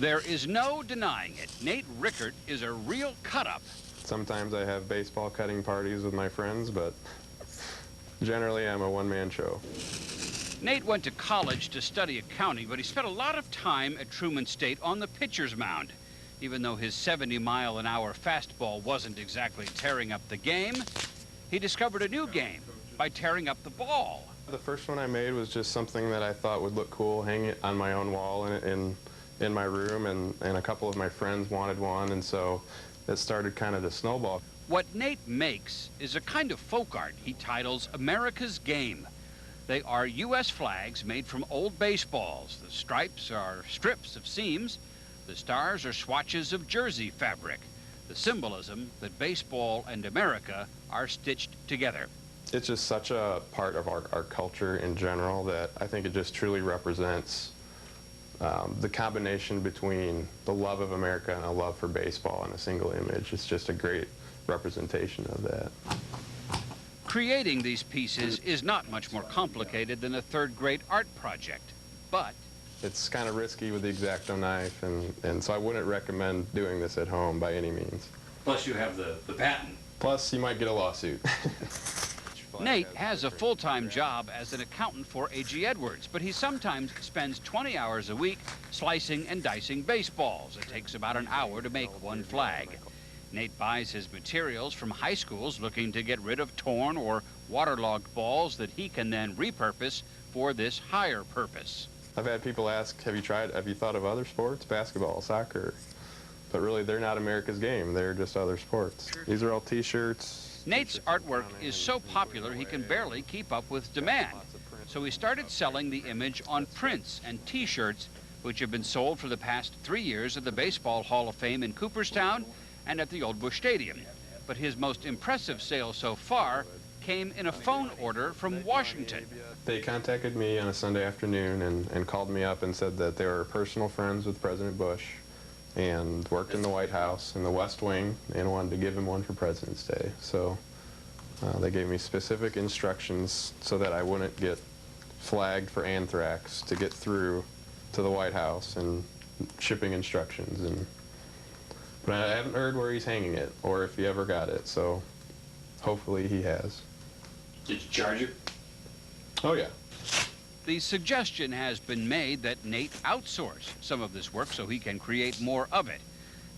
There is no denying it. Nate Rickert is a real cut-up. Sometimes I have baseball cutting parties with my friends, but generally I'm a one-man show. Nate went to college to study accounting, but he spent a lot of time at Truman State on the pitcher's mound. Even though his 70-mile-an-hour fastball wasn't exactly tearing up the game, he discovered a new game by tearing up the ball. The first one I made was just something that I thought would look cool, hang it on my own wall in my room, and a couple of my friends wanted one, and so it started kind of to snowball. What Nate makes is a kind of folk art he titles America's Game. They are U.S. flags made from old baseballs. The stripes are strips of seams. The stars are swatches of jersey fabric. The symbolism that baseball and America are stitched together. It's just such a part of our culture in general that I think it just truly represents the combination between the love of America and a love for baseball in a single image. It's just a great representation of that. Creating these pieces is not much more complicated than a third-grade art project, but it's kind of risky with the X-Acto knife, and so I wouldn't recommend doing this at home by any means. Plus you have the patent. Plus you might get a lawsuit. Nate has a full-time job as an accountant for A.G. Edwards, but he sometimes spends 20 hours a week slicing and dicing baseballs. It takes about an hour to make one flag. Nate buys his materials from high schools looking to get rid of torn or waterlogged balls that he can then repurpose for this higher purpose. I've had people ask, have you thought of other sports? Basketball, soccer. But really, they're not America's Game. They're just other sports. These are all T-shirts. Nate's artwork is so popular he can barely keep up with demand. So he started selling the image on prints and T-shirts, which have been sold for the past 3 years at the Baseball Hall of Fame in Cooperstown and at the Old Busch Stadium. But his most impressive sale so far came in a phone order from Washington. They contacted me on a Sunday afternoon and called me up and said that they were personal friends with President Bush and worked in the White House in the West Wing and wanted to give him one for President's Day. So they gave me specific instructions so that I wouldn't get flagged for anthrax to get through to the White House, and shipping instructions. But I haven't heard where he's hanging it or if he ever got it, so hopefully he has. Did you charge it? Oh, yeah. The suggestion has been made that Nate outsource some of this work so he can create more of it.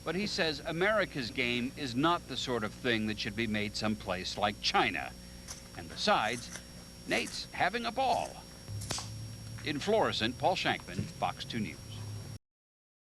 But he says America's Game is not the sort of thing that should be made someplace like China. And besides, Nate's having a ball. In Florissant, Paul Shankman, Fox 2 News.